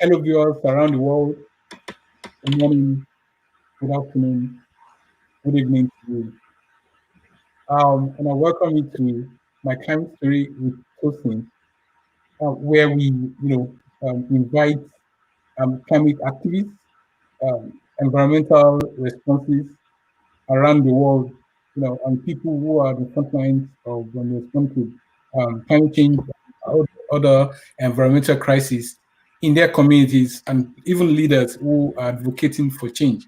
Hello, viewers around the world. Good morning, good afternoon, good evening to you. And I welcome you to my climate story with Tosin, where we, invite climate activists, environmental responses around the world, and people who are the front lines of response to climate change, and other environmental crises in their communities, and even leaders who are advocating for change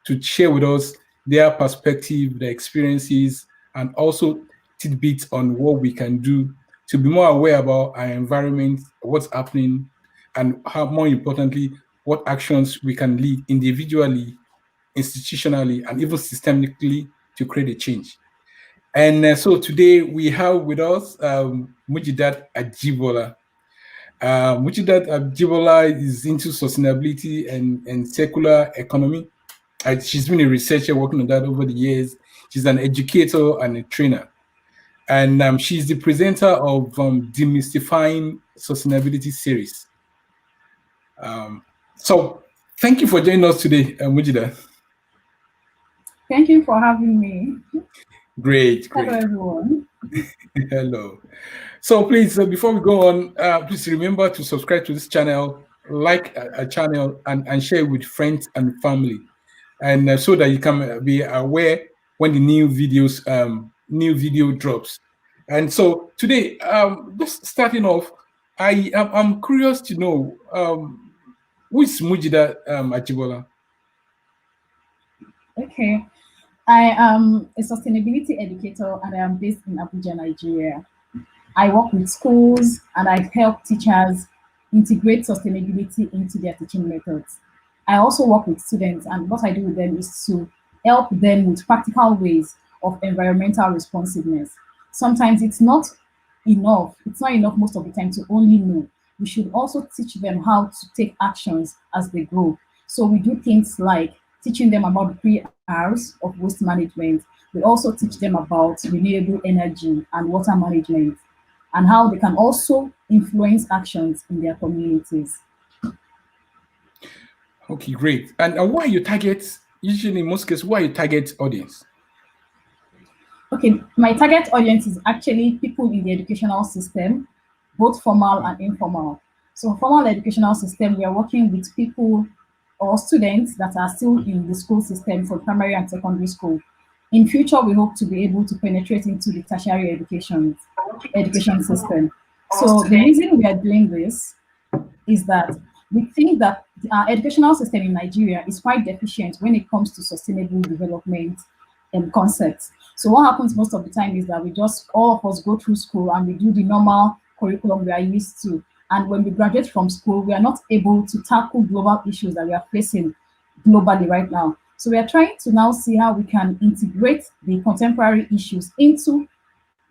to share with us their perspective, their experiences, and also tidbits on what we can do to be more aware about our environment, what's happening, and how, more importantly, what actions we can lead individually, institutionally, and even systemically to create a change. And so today we have with us Mujidah Ajibola. Mujidah Ajibola is into sustainability and circular economy. She's been a researcher working on that over the years. She's an educator and a trainer. And she's the presenter of Demystifying Sustainability series. So thank you for joining us today, Mujidah. Thank you for having me. Great. Hello, everyone. Hello. So please, before we go on, please remember to subscribe to this channel, like a channel, and share with friends and family, and so that you can be aware when the new video drops. And so today, just starting off, I'm curious to know who is Mujidah Ajibola? Okay. I am a sustainability educator and I am based in Abuja, Nigeria. I work with schools and I help teachers integrate sustainability into their teaching methods. I also work with students, and what I do with them is to help them with practical ways of environmental responsiveness. Sometimes it's not enough most of the time to only know. We should also teach them how to take actions as they grow. So we do things like teaching them about the 3 R's of waste management. We also teach them about renewable energy and water management, and how they can also influence actions in their communities. Okay, great. And who are your targets? Usually, in most cases, who are your target audience? Okay, my target audience is actually people in the educational system, both formal and informal. So formal educational system, we are working with people or students that are still in the school system for primary and secondary school. In future, we hope to be able to penetrate into the tertiary education system. So the reason we are doing this is that we think that our educational system in Nigeria is quite deficient when it comes to sustainable development and concepts. So what happens most of the time is that all of us go through school and we do the normal curriculum we are used to. And when we graduate from school, we are not able to tackle global issues that we are facing globally right now. So we are trying to now see how we can integrate the contemporary issues into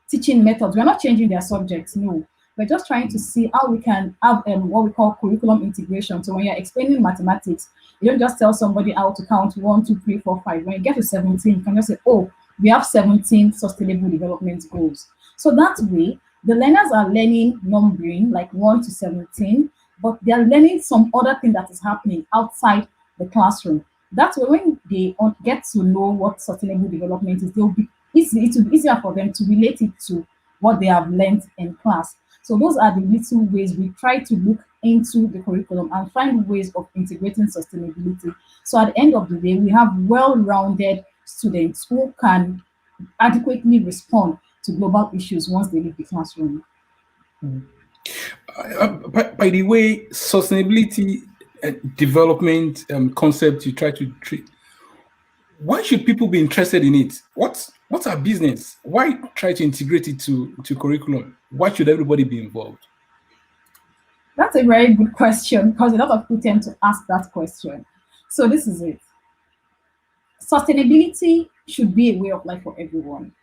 teaching methods. We're not changing their subjects, no. We're just trying to see how we can have what we call curriculum integration. So when you're explaining mathematics, you don't just tell somebody how to count 1, 2, 3, 4, 5. When you get to 17, you can just say, oh, we have 17 sustainable development goals. So that way, the learners are learning numbering like 1 to 17, but they're learning some other thing that is happening outside the classroom. That's when they get to know what sustainable development is, it will be easier for them to relate it to what they have learned in class. So those are the little ways we try to look into the curriculum and find ways of integrating sustainability. So at the end of the day, we have well-rounded students who can adequately respond to global issues once they leave the classroom. By the way, sustainability development concept you try to treat, why should people be interested in it? What's our business? Why try to integrate it to curriculum? Why should everybody be involved? That's a very good question, because a lot of people tend to ask that question. So this is it. Sustainability should be a way of life for everyone.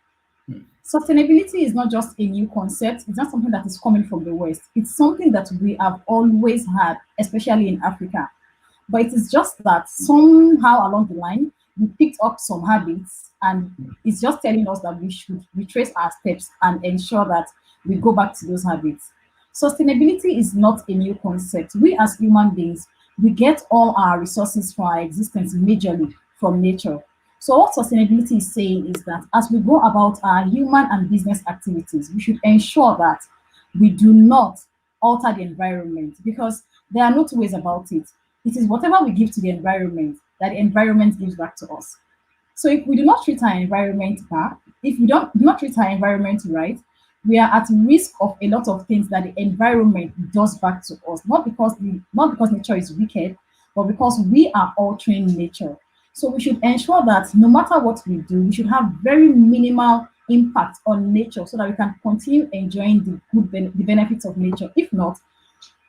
Sustainability is not just a new concept. It's not something that is coming from the West. It's something that we have always had, especially in Africa. But it is just that somehow along the line, we picked up some habits, and it's just telling us that we should retrace our steps and ensure that we go back to those habits. Sustainability is not a new concept. We as human beings, we get all our resources for our existence majorly from nature. So what sustainability is saying is that as we go about our human and business activities, we should ensure that we do not alter the environment, because there are no two ways about it. It is whatever we give to the environment that the environment gives back to us. So if we do not treat our environment back, if we do not treat our environment right, we are at risk of a lot of things that the environment does back to us. Not because nature is wicked, but because we are altering nature. So we should ensure that no matter what we do, we should have very minimal impact on nature so that we can continue enjoying the benefits of nature. If not,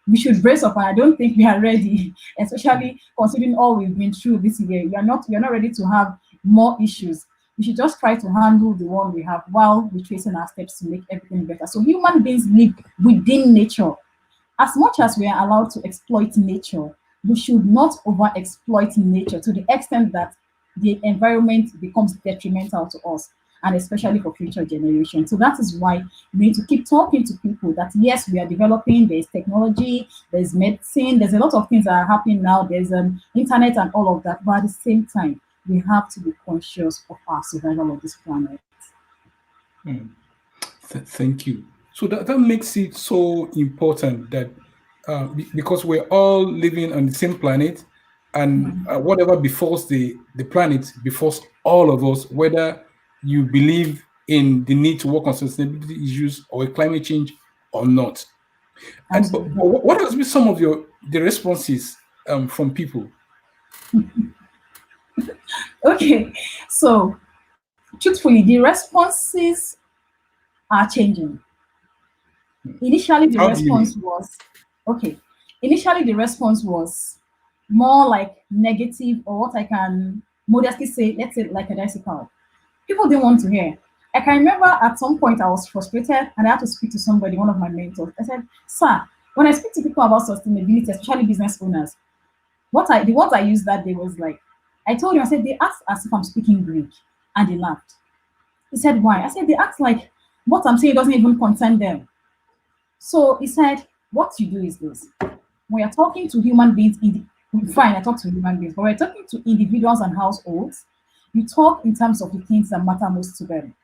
we should brace up, and I don't think we are ready, especially considering all we've been through this year. We are not ready to have more issues. We should just try to handle the one we have while retracing our steps to make everything better. So human beings live within nature. As much as we are allowed to exploit nature, we should not over exploit nature to the extent that the environment becomes detrimental to us, and especially for future generations. So that is why we need to keep talking to people that yes, we are developing, there's technology, there's medicine, there's a lot of things that are happening now, there's internet and all of that. But at the same time, we have to be conscious of our survival of this planet. Mm. Thank you. So that makes it so important that because we're all living on the same planet, and whatever befalls the planet befalls all of us, whether you believe in the need to work on sustainability issues or climate change or not. And but Absolutely. what has been some of the responses from people? Okay, so truthfully, the responses are changing. Initially, the How do you response mean? was okay. Initially, the response was more like negative, or what I can modestly say, let's say like a bicycle. People didn't want to hear. I can remember at some point I was frustrated and I had to speak to somebody, one of my mentors. I said, "Sir, when I speak to people about sustainability, especially business owners, the words I used that day was like, I told him, I said, they asked as if I'm speaking Greek, and they laughed. He said, why? I said, they act like what I'm saying doesn't even concern them. So he said, what you do is this. When you're talking to human beings, fine, I talk to human beings, but when you're talking to individuals and households, you talk in terms of the things that matter most to them.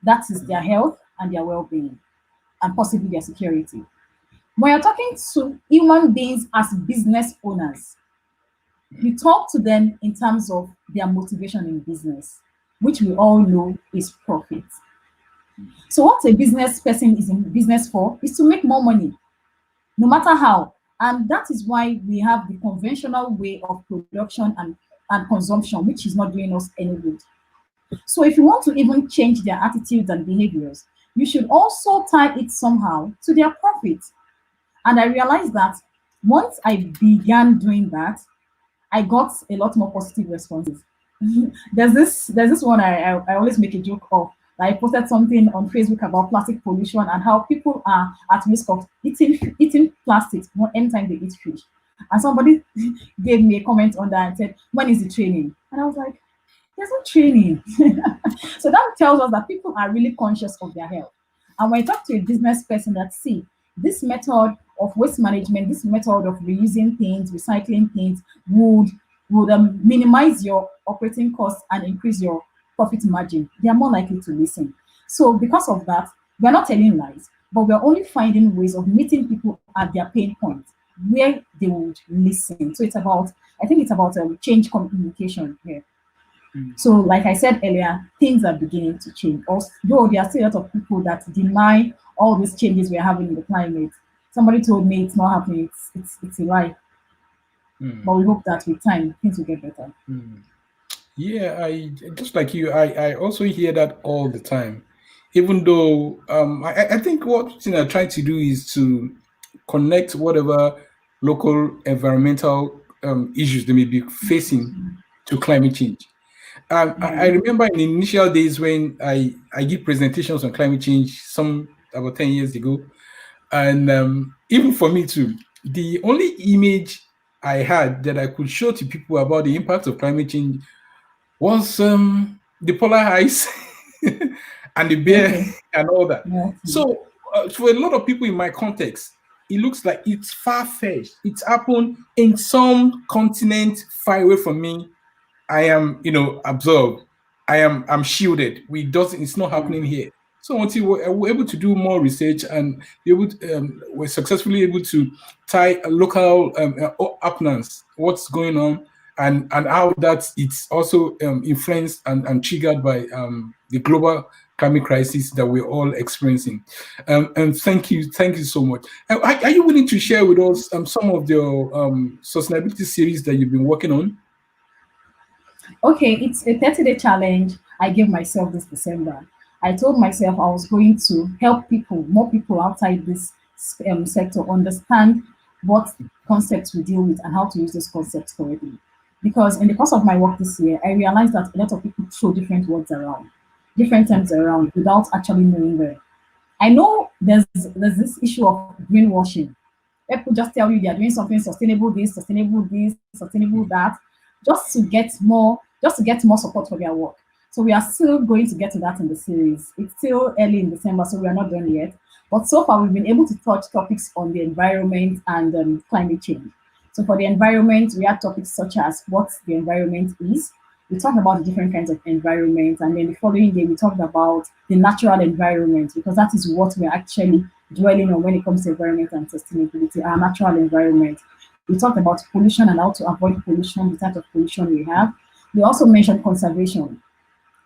That is their health and their well being, and possibly their security. When you're talking to human beings as business owners, you talk to them in terms of their motivation in business, which we all know is profit. So, what a business person is in business for is to make more money, no matter how. And that is why we have the conventional way of production and consumption, which is not doing us any good. So if you want to even change their attitudes and behaviors, you should also tie it somehow to their profit. And I realized that once I began doing that, I got a lot more positive responses. There's this one I always make a joke of. I posted something on Facebook about plastic pollution and how people are at risk of eating plastics anytime they eat fish. And somebody gave me a comment on that and said, "When is the training?" And I was like, "There's no training." So that tells us that people are really conscious of their health. And when you talk to a business person that see this method of waste management, this method of reusing things, recycling things would minimize your operating costs and increase your profit margin, they are more likely to listen. So because of that, we're not telling lies, but we're only finding ways of meeting people at their pain point where they would listen. So I think it's about change communication here. Mm. So, like I said earlier, things are beginning to change. Although there are still a lot of people that deny all these changes we're having in the climate. Somebody told me it's not happening. It's a lie. But Mm. we hope that with time things will get better. Mm. Yeah, I just like you. I also hear that all the time. Even though I think what thing I'm trying to do is to connect whatever local environmental issues they may be facing to climate change. I remember in the initial days when I give presentations on climate change some about 10 years ago, and even for me too, the only image I had that I could show to people about the impact of climate change was the polar ice and the bear Okay. and all that. Yeah. So, for a lot of people in my context, it looks like it's far-fetched. It's happened in some continent far away from me. I am, absorbed. I'm shielded. We doesn't. It's not happening here. So until we're able to do more research and be able to, we're successfully able to tie a local happenings, what's going on, and how that it's also influenced and triggered by the global climate crisis that we're all experiencing. And thank you so much. Are you willing to share with us some of the sustainability series that you've been working on? Okay, it's a 30-day challenge I gave myself this December. I told myself I was going to help people, more people outside this sector, understand what concepts we deal with and how to use those concepts correctly. Because in the course of my work this year, I realized that a lot of people throw different words around, different terms around without actually knowing them. I know there's this issue of greenwashing. People just tell you they are doing something sustainable this, sustainable that, just to get more support for their work. So we are still going to get to that in the series. It's still early in December, so we are not done yet. But so far, we've been able to touch topics on the environment and climate change. So for the environment, we had topics such as what the environment is. We talked about the different kinds of environment, and then the following day we talked about the natural environment because that is what we're actually dwelling on when it comes to environment and sustainability, our natural environment. We talked about pollution and how to avoid pollution, the type of pollution we have. We also mentioned conservation.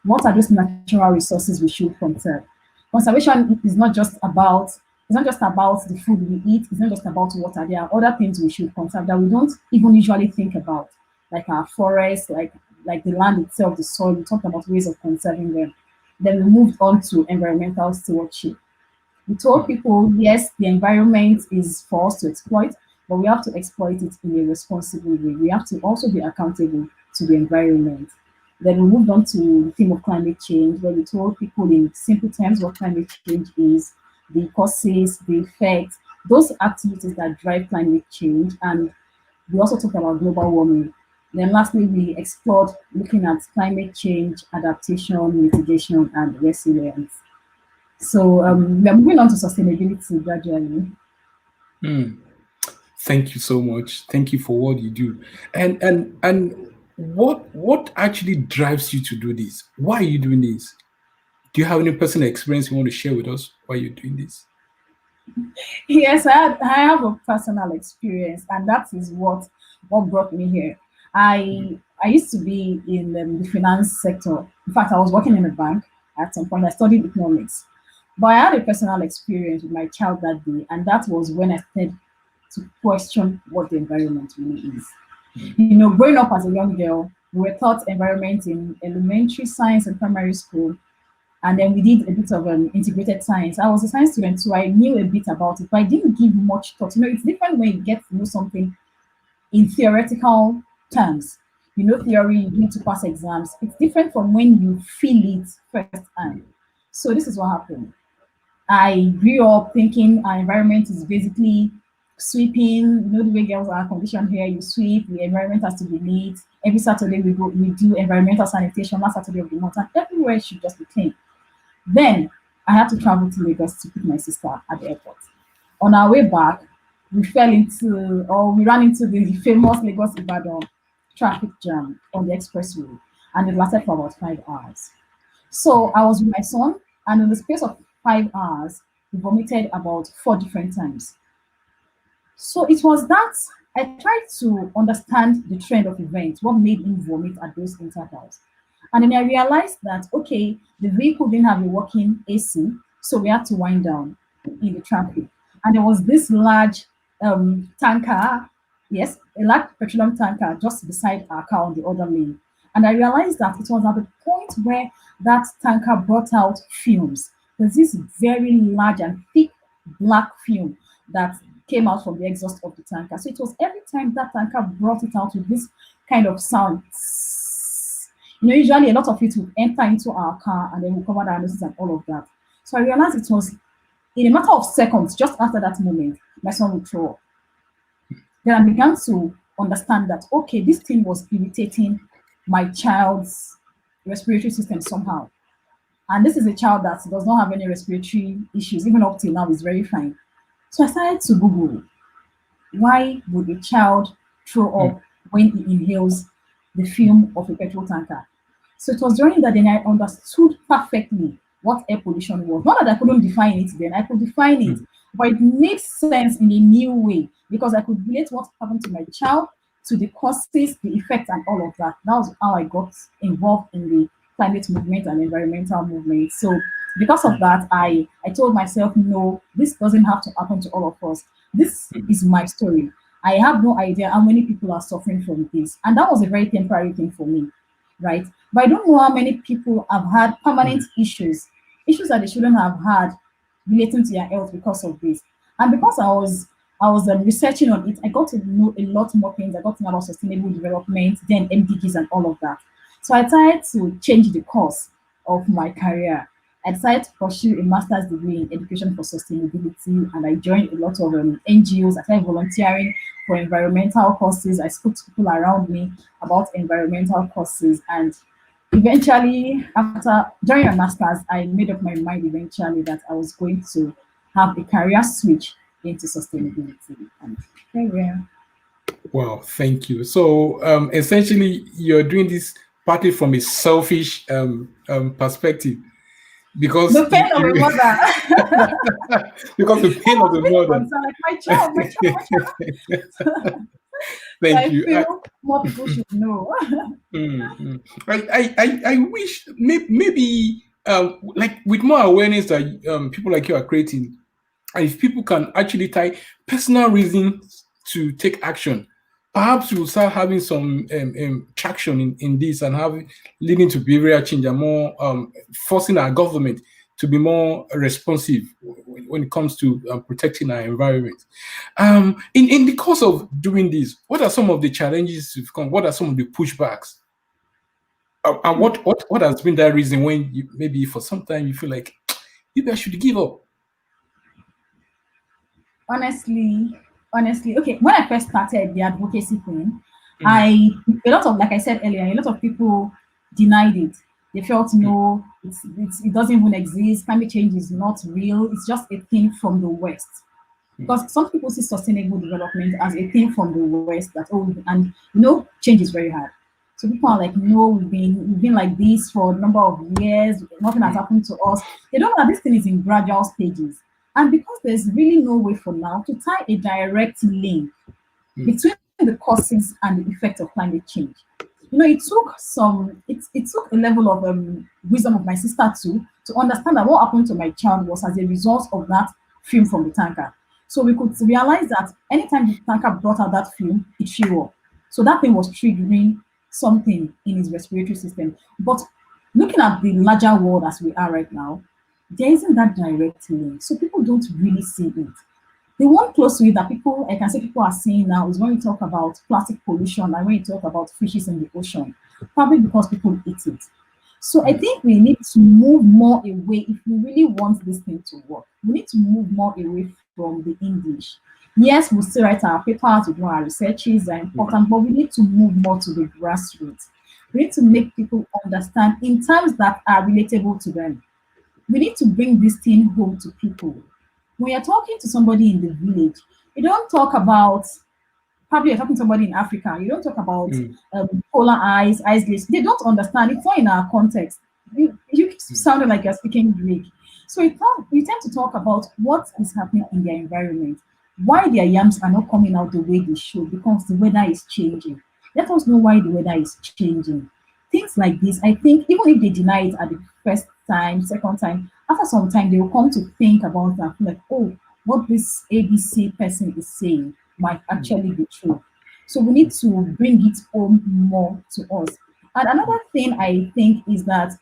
What are those natural resources we should conserve? Conservation is not just about the food we eat, it's not just about water. There are other things we should conserve that we don't even usually think about, like our forests, like the land itself, the soil. We talked about ways of conserving them. Then we moved on to environmental stewardship. We told people, yes, the environment is for us to exploit, but we have to exploit it in a responsible way. We have to also be accountable to the environment. Then we moved on to the theme of climate change, where we told people in simple terms what climate change is, the causes, the effects, those activities that drive climate change, and we also talked about global warming. Then lastly, we explored looking at climate change, adaptation, mitigation, and resilience. So we are moving on to sustainability gradually. Hmm. Thank you so much. Thank you for what you do. And what actually drives you to do this? Why are you doing this? Do you have any personal experience you want to share with us why you're doing this? Yes, I have a personal experience, and that is what brought me here. I used to be in the finance sector. In fact, I was working in a bank at some point. I studied economics, but I had a personal experience with my child that day, and that was when I started to question what the environment really is. Growing up as a young girl, we were taught environment in elementary science and primary school, and then we did a bit of integrated science. I was a science student, so I knew a bit about it, but I didn't give much thought. It's different when you get to know something in theoretical terms. You know theory, you need to pass exams. It's different from when you feel it firsthand. So this is what happened. I grew up thinking our environment is basically sweeping. The way girls are conditioned here, you sweep, the environment has to be neat. Every Saturday we do environmental sanitation, last Saturday of the month, and everywhere should just be clean. Then I had to travel to Lagos to pick my sister at the airport. On our way back, we ran into the famous Lagos Ibadan traffic jam on the expressway, and it lasted for about 5 hours. So I was with my son, and in the space of 5 hours, he vomited about four different times. So it was that I tried to understand the trend of events, what made him vomit at those intervals. And then I realized that, okay, the vehicle didn't have a working AC, so we had to wind down in the traffic. And there was this large tanker, yes, a large petroleum tanker just beside our car on the other lane. And I realized that it was at the point where that tanker brought out fumes. There's this very large and thick black fume that came out from the exhaust of the tanker. So it was every time that tanker brought it out with this kind of sound. Usually a lot of it would enter into our car and then we cover our noses and all of that. So I realized it was in a matter of seconds, just after that moment, my son would throw up. Then I began to understand that, okay, this thing was irritating my child's respiratory system somehow. And this is a child that does not have any respiratory issues, even up till now, is very fine. So I started to Google why would a child throw mm, up when he inhales the fume of a petrol tanker? So it was during that then I understood perfectly what air pollution was. Not that I couldn't define it then, I could define it, mm, but it made sense in a new way because I could relate what happened to my child to the causes, the effects, and all of that. That was how I got involved in the climate movement and environmental movement. So because of mm, that, I told myself, no, this doesn't have to happen to all of us. This mm, is my story. I have no idea how many people are suffering from this. And that was a very temporary thing for me, right? But I don't know how many people have had permanent mm, issues, issues that they shouldn't have had relating to their health because of this. And because I was researching on it, I got to know a lot more things. I got to know about sustainable development, then MDGs and all of that. So I tried to change the course of my career. I decided to pursue a master's degree in education for sustainability, and I joined a lot of NGOs. I started volunteering for environmental causes. I spoke to people around me about environmental causes, and eventually, after during my master's, I made up my mind eventually that I was going to have a career switch into sustainability, and here we are. wow, thank you. So essentially, you're doing this partly from a selfish perspective because The pain of a mother. because the I pain of was the really mother. concerned, like my child, my child, my child. So Thank I you. feel more people should know. Mm, mm. I wish maybe like with more awareness that people like you are creating, and if people can actually tie personal reasons to take action, perhaps we'll start having some traction in this and have leading to behavioral change and more forcing our government to be more responsive when it comes to protecting our environment. In the course of doing this, what are some of the challenges you've come? What are some of the pushbacks? And what has been that reason when you maybe for some time you feel like maybe I should give up? honestly, honestly, okay, when I first started the advocacy thing, Mm, I a lot of like I said earlier, a lot of people denied it. They felt mm, no, it doesn't even exist. Climate change is not real. It's just a thing from the West. mm, Because some people see sustainable development as a thing from the West that and change is very hard. So people are like, no, we've been like this for a number of years, nothing has mm, happened to us. They don't know that this thing is in gradual stages. And because there's really no way for now to tie a direct link mm, between the causes and the effect of climate change. It took a level of wisdom of my sister too to understand that what happened to my child was as a result of that fume from the tanker. So we could realize that anytime the tanker brought out that fume, it fueled up. So that thing was triggering something in his respiratory system. But looking at the larger world as we are right now, there isn't that direct link. So people don't really see it. The one close to it that I can say people are seeing now is when we talk about plastic pollution and when you talk about fishes in the ocean, probably because people eat it. So I mm, think we need to move more away if we really want this thing to work. We need to move more away from the English. Yes, we still write our papers, we do our researches are mm, important, but we need to move more to the grassroots. We need to mm, make people understand in terms that are relatable to them. We need to bring this thing home to people. When you're talking to somebody in the village, you don't talk about probably you're talking to somebody in Africa, you don't talk about mm, polar ice glaciers. They don't understand. It's not in our context. You keep mm, sounding like you're speaking Greek. So we tend to talk about what is happening in their environment, why their yams are not coming out the way they should because the weather is changing. Let us know why the weather is changing. Things like this, I think, even if they deny it at the first time, second time, after some time, they will come to think about that, like, oh, what this ABC person is saying might mm, actually be true. So we need to bring it home more to us. And mm, another thing I think is that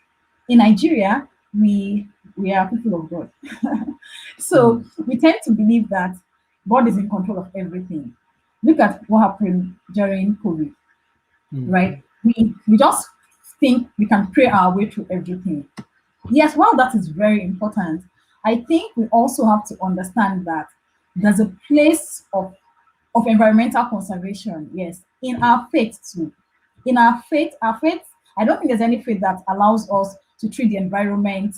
in Nigeria, we are people of God. So mm, we tend to believe that God is in control of everything. Look at what happened during COVID, right? mm, We just think we can pray our way through everything. Yes, while that is very important, I think we also have to understand that there's a place of environmental conservation, yes, in our faith too. In our faith, I don't think there's any faith that allows us to treat the environment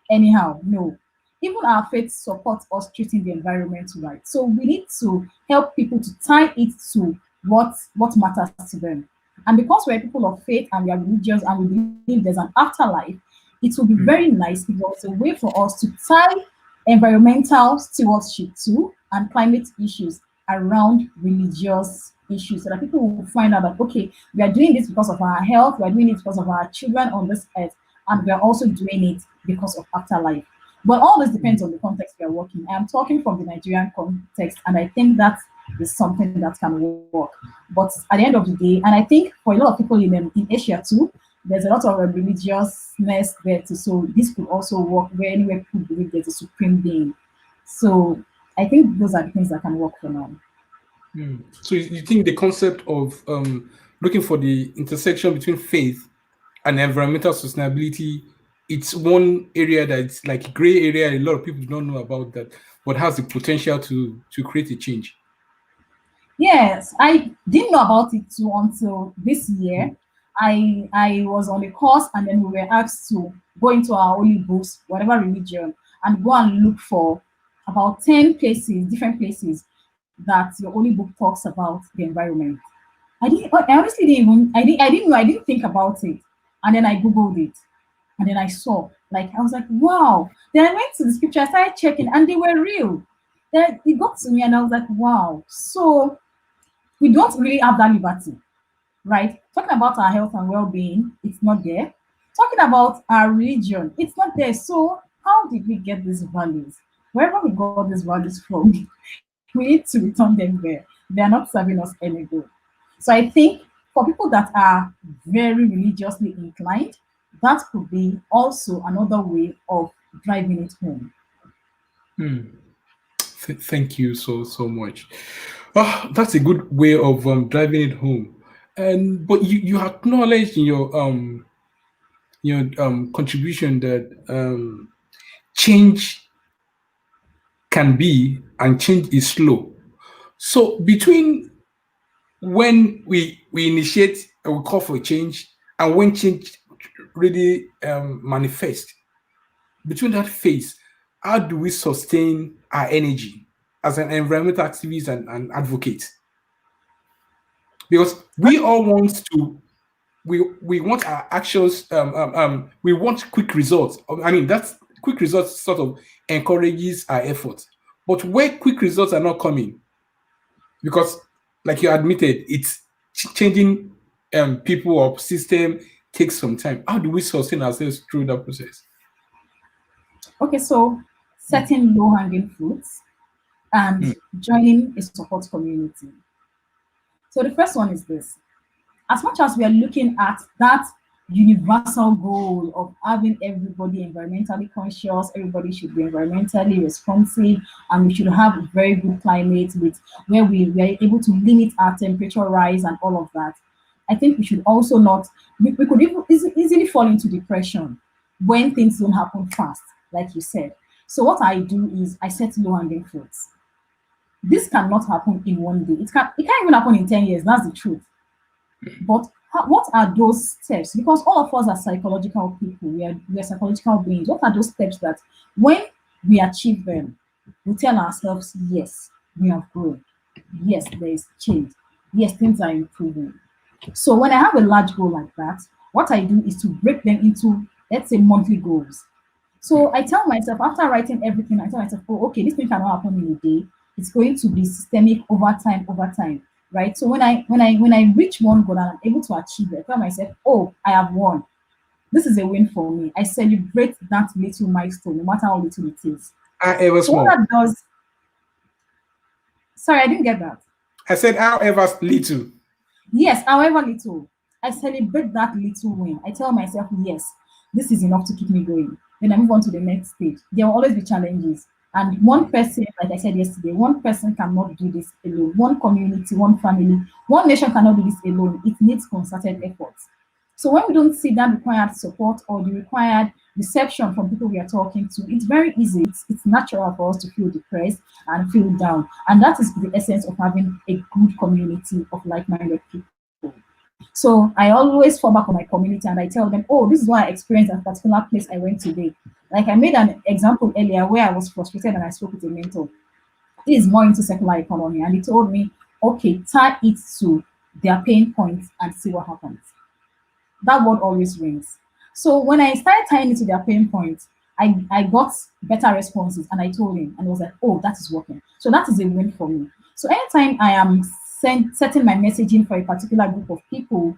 anyhow. No. even our faith supports us treating the environment right. So we need to help people to tie it to what matters to them. And because we're people of faith and we are religious and we believe there's an afterlife, it will be very nice if there was a way for us to tie environmental stewardship to and climate issues around religious issues so that people will find out that okay, we are doing this because of our health, we are doing it because of our children on this earth, and we are also doing it because of afterlife. But all this depends on the context we are working. I am talking from the Nigerian context, and I think that is something that can work. But at the end of the day, and I think for a lot of people in Asia too, there's a lot of religiousness there too. So this could also work where anywhere people believe there's a supreme being. So I think those are the things that can work for now. So you think the concept of looking for the intersection between faith and environmental sustainability, it's one area that's like a gray area. A lot of people don't know about that, but has the potential to create a change. Yes, I didn't know about it too until this year. I was on a course and then we were asked to go into our holy books, whatever religion, and go and look for about 10 places, different places that your holy book talks about the environment. I honestly didn't even I didn't know, I didn't think about it. And then I Googled it and then I saw, like I was like, wow. Then I went to the scripture, I started checking and they were real. Then it got to me and I was like, wow. So we don't really have that liberty, right? Talking about our health and well-being, it's not there. Talking about our religion, it's not there. So how did we get these values? Wherever we got these values from, we need to return them there. They are not serving us any good. So I think for people that are very religiously inclined, that could be also another way of driving it home. Thank you so much. That's a good way of driving it home. And but you acknowledged in your contribution that change can be and change is slow. So between when we initiate and we call for change and when change really manifests, between that phase, how do we sustain our energy as an environmental activist and advocate? Because we all want to, we want our actions, we want quick results. I mean, that's quick results sort of encourages our efforts. But where quick results are not coming, because like you admitted, it's changing people or system takes some time. How do we sustain ourselves through that process? Okay, so setting low-hanging fruits and joining a support community. So the first one is this. As much as we are looking at that universal goal of having everybody environmentally conscious, everybody should be environmentally responsive, and we should have a very good climate with where we are able to limit our temperature rise and all of that. I think we should also not, we could even easily fall into depression when things don't happen fast, like you said. So what I do is I set low-hanging fruits. This cannot happen in one day. It can't even happen in 10 years. That's the truth. But what are those steps? Because all of us are psychological people. We are psychological beings. What are those steps that when we achieve them, we tell ourselves, yes, we have grown. Yes, there is change. Yes, things are improving. So when I have a large goal like that, what I do is to break them into, let's say, monthly goals. So I tell myself, after writing everything, I tell myself, oh, okay, this thing cannot happen in a day. It's going to be systemic over time, right? So when I reach one goal and I'm able to achieve it, I tell myself, oh, I have won. This is a win for me. I celebrate that little milestone, no matter how little it is. However So what small. that does, sorry, I didn't get that. I said however little. Yes, however little, I celebrate that little win. I tell myself, yes, this is enough to keep me going. Then I move on to the next stage. There will always be challenges. And one person, like I said yesterday, one person cannot do this alone. One community, one family, one nation cannot do this alone. It needs concerted efforts. So when we don't see that required support or the required reception from people we are talking to, it's very easy. It's natural for us to feel depressed and feel down. And that is the essence of having a good community of like-minded people. So I always fall back on my community and I tell them, oh, this is what I experienced at a particular place I went today. Like I made an example earlier where I was frustrated and I spoke with a mentor. He is more into circular economy, and he told me, okay, tie it to their pain points and see what happens. That word always rings. So when I started tying it to their pain points, I got better responses, and I told him, and he was like, oh, that is working. So that is a win for me. So anytime I am setting my messaging for a particular group of people,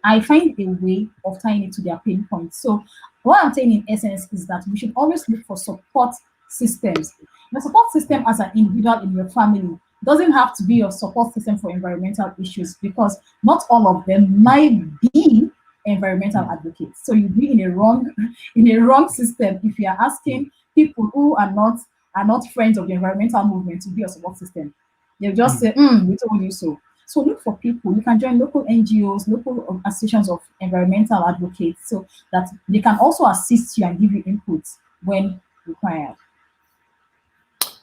I find a way of tying it to their pain points. So what I'm saying in essence is that we should always look for support systems. The support system as an individual in your family doesn't have to be your support system for environmental issues, because not all of them might be environmental Mm, advocates. So you'd be in a wrong in a wrong system if you are mm, asking people who are not friends of the environmental movement to be your support system. They'll just mm. say, we told you so. So look for people. You can join local NGOs, local associations of environmental advocates, so that they can also assist you and give you input when required.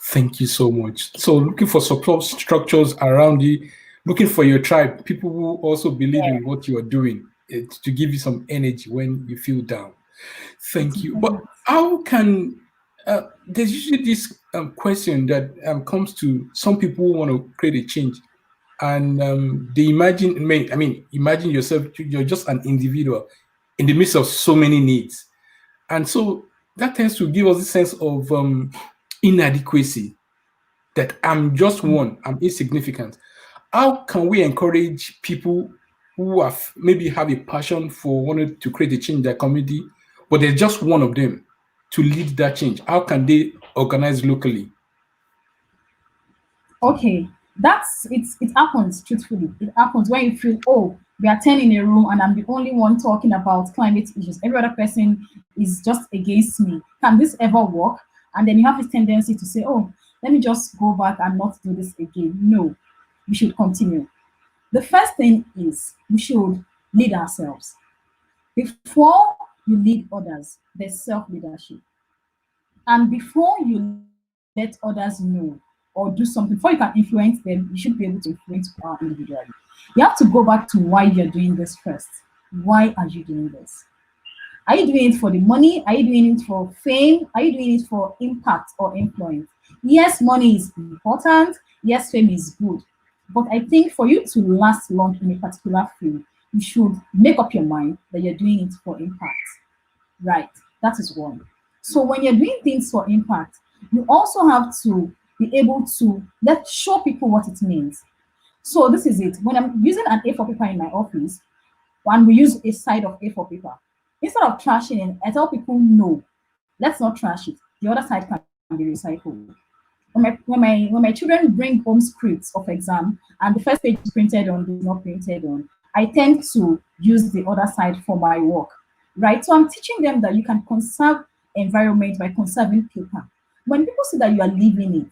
Thank you so much. So, looking for support structures around you, looking for your tribe, people who also believe in Yeah, what you are doing, to give you some energy when you feel down. it's Thank you. But important. how can there's usually this question that comes to some people who want to create a change, and they imagine. I mean, imagine yourself. You're just an individual in the midst of so many needs, and so that tends to give us a sense of inadequacy. That I'm just one. I'm insignificant. How can we encourage people who have maybe have a passion for wanting to create a change in their community, but there's just one of them to lead that change? How can they organize locally? Okay, it happens truthfully. It happens when you feel, oh, we are 10 in a room and I'm the only one talking about climate issues. Every other person is just against me. Can this ever work? And then you have this tendency to say, oh, let me just go back and not do this again. No, we should continue. The first thing is we should lead ourselves. Before you lead others, there's self-leadership. And before you let others know or do something, before you can influence them, you should be able to influence power individually. You have to go back to why you're doing this first. Why are you doing this? Are you doing it for the money? Are you doing it for fame? Are you doing it for impact or influence? Yes, money is important. Yes, fame is good. But I think for you to last long in a particular field, you should make up your mind that you're doing it for impact. Right. That is one. So when you're doing things for impact, you also have to be able to let show people what it means. So this is it. When I'm using an A4 paper in my office, and we use a side of A4 paper, instead of trashing it, I tell people no, let's not trash it. The other side can be recycled. When my children bring home scripts of exam and the first page is printed on, is not printed on, I tend to use the other side for my work, right? So I'm teaching them that you can conserve environment by conserving paper. When people see that you are living it,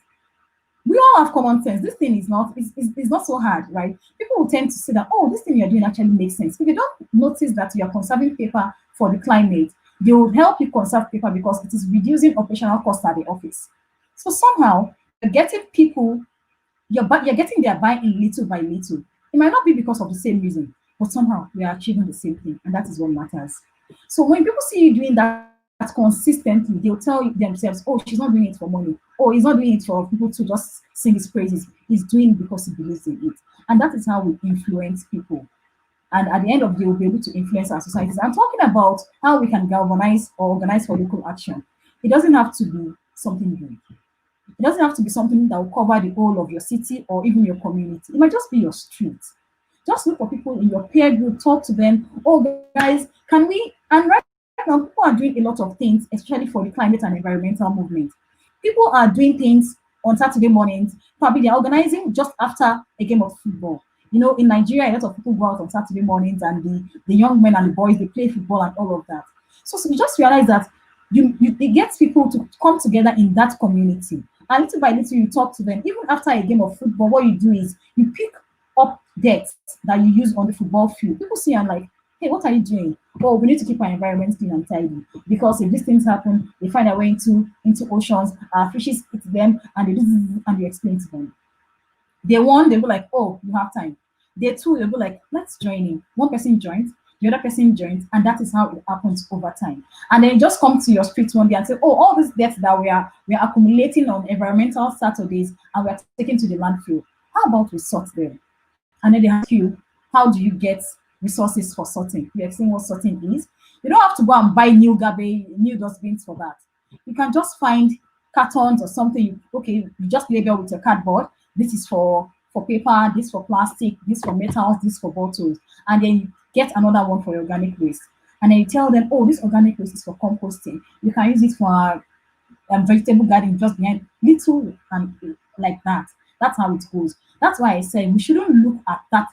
we all have common sense. This thing is not it's not so hard, right? People will tend to say that, oh, this thing you're doing actually makes sense. If you don't notice that you are conserving paper for the climate, they will help you conserve paper because it is reducing operational costs at the office. So somehow you're getting people, you're getting their buy-in little by little. It might not be because of the same reason, but somehow we are achieving the same thing, and that is what matters. So when people see you doing that consistently, they'll tell themselves, "Oh, she's not doing it for money. Oh, he's not doing it for people to just sing his praises. He's doing it because he believes in it." And that is how we influence people. And at the end of the day, we'll be able to influence our societies. I'm talking about how we can galvanize or organize for local action. It doesn't have to be something big. It doesn't have to be something that will cover the whole of your city or even your community. It might just be your street. Just look for people in your peer group, talk to them. Oh, guys, can we? And right now, people are doing a lot of things, especially for the climate and environmental movement. People are doing things on Saturday mornings. Probably they're organizing just after a game of football. In Nigeria, a lot of people go out on Saturday mornings, and the young men and the boys, they play football and all of that. So you just realize that it gets people to come together in that community. And little by little, you talk to them. Even after a game of football, what you do is you pick up debts that you use on the football field. People see and like, hey, what are you doing? Oh, we need to keep our environment clean and tidy. Because if these things happen, they find their way into oceans, our fishes eat them, and they explain to them. Day one, they'll be like, oh, you have time. Day two, they'll be like, let's join in. One person joins. the other person joins, and that is how it happens over time. And then just come to your street one day and say, oh, all this debt that we are accumulating on environmental Saturdays and we are taking to the landfill. How about we sort them? And then they ask you, how do you get resources for sorting? You explain what sorting is. You don't have to go and buy new garbage, new dustbins for that. You can just find cartons or something. Okay, you just label with your cardboard. This is for paper, this for plastic, this for metals, this for bottles, and then you get another one for your organic waste. And then you tell them, oh, this organic waste is for composting. You can use it for vegetable garden just behind, little and like that. That's how it goes. That's why I say we shouldn't look at that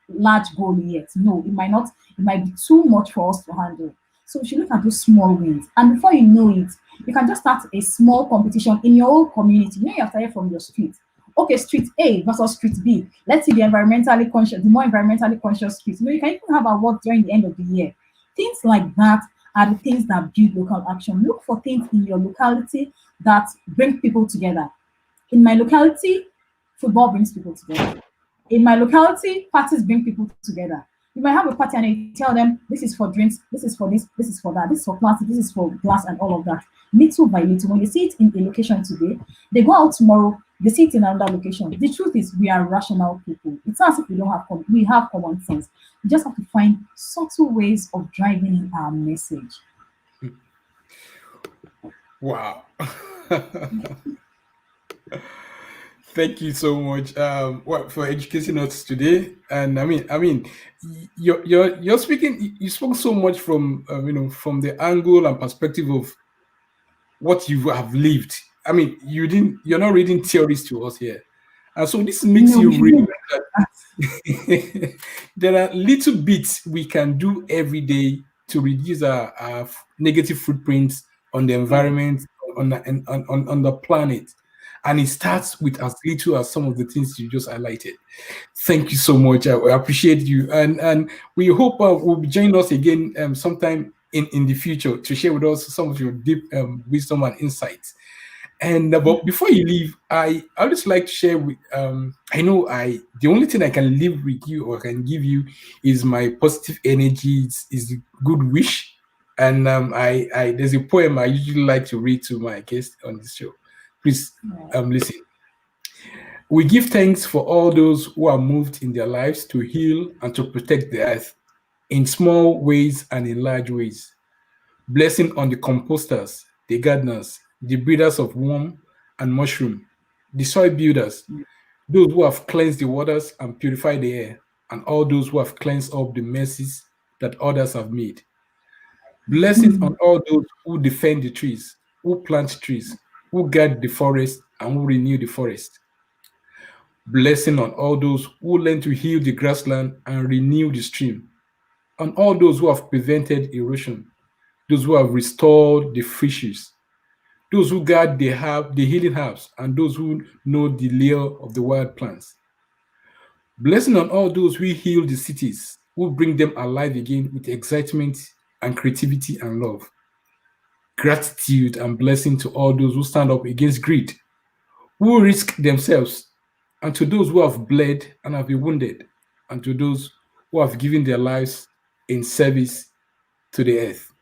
large goal yet. No, it might be too much for us to handle. So we should look at those small wins. And before you know it, you can just start a small competition in your own community. You know, you have started from your street. Okay, street A versus street B. Let's see the more environmentally conscious streets. You know, you can even have awards during the end of the year. Things like that are the things that build local action. Look for things in your locality that bring people together. In my locality, football brings people together. In my locality, parties bring people together. You might have a party and you tell them this is for drinks, this is for this is for that, this is for plastic, this is for glass, and all of that. Little by little, when you see it in a location today, they go out tomorrow, they see it in another location. The truth is, we are rational people. It's not as if we don't have we have common sense. We just have to find subtle ways of driving in our message. Wow. Thank you so much for educating us today. And I mean, you're speaking. You spoke so much from from the angle and perspective of what you have lived. I mean, you're not reading theories to us here, and so this makes you realize that there are little bits we can do every day to reduce our negative footprints on the environment, on the planet. And it starts with as little as some of the things you just highlighted. Thank you so much. I appreciate you. And we hope will join us again sometime in the future to share with us some of your deep wisdom and insights. And but before you leave, I would just like to share with I know the only thing I can leave with you or can give you is my positive energy, is the good wish. And I there's a poem I usually like to read to my guests on this show. Please listen. We give thanks for all those who are moved in their lives to heal and to protect the earth in small ways and in large ways. Blessing on the composters, the gardeners, the breeders of worm and mushroom, the soil builders, those who have cleansed the waters and purified the air, and all those who have cleansed up the messes that others have made. Blessings on all those who defend the trees, who plant trees, who guard the forest, and who renew the forest. Blessing on all those who learn to heal the grassland and renew the stream, on all those who have prevented erosion, those who have restored the fishes, those who guard the healing herbs, and those who know the layer of the wild plants. Blessing on all those who heal the cities, who bring them alive again with excitement and creativity and love. Gratitude and blessing to all those who stand up against greed, who risk themselves, and to those who have bled and have been wounded, and to those who have given their lives in service to the earth.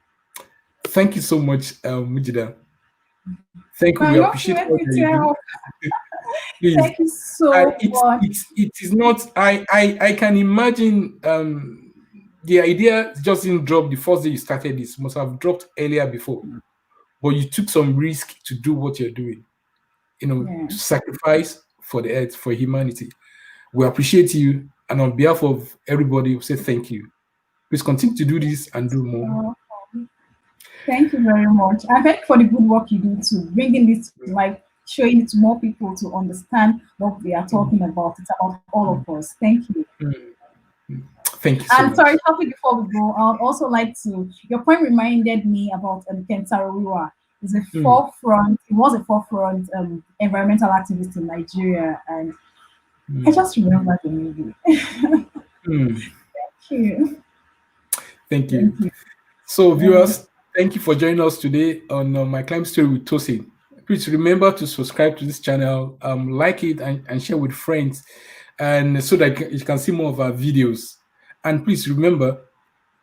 Thank you so much, Mujidah. Thank you. We appreciate all that you do. Please. Thank you so much. It is not. I can imagine. The idea just didn't drop the first day you started this. Must have dropped earlier before, but you took some risk to do what you're doing. To sacrifice for the earth, for humanity. We appreciate you, and on behalf of everybody, we say thank you. Please continue to do this and do more. Thank you very much. I thank you for the good work you do too, bringing this to life, showing it to more people to understand what we are talking about. It's about all of us. Thank you. Thank you so much. Sorry, shortly before we go, I would also like to, your point reminded me about Kentaro. It's a forefront, it was a forefront environmental activist in Nigeria, and I just remember the movie. Thank you. Thank you. So viewers, thank you for joining us today on My Climate Story with Tosin. Please remember to subscribe to this channel, like it and share with friends, and so that you can see more of our videos. And please remember,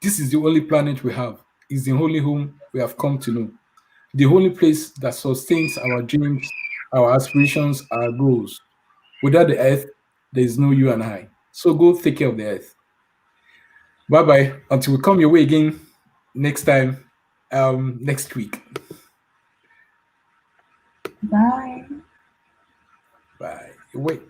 This is the only planet we have. It's the only home we have come to know. The only place that sustains our dreams, our aspirations, our goals. Without the earth, there is no you and I. So go take care of the earth. Bye bye. Until we come your way again next time, next week. Bye. Bye. Wait.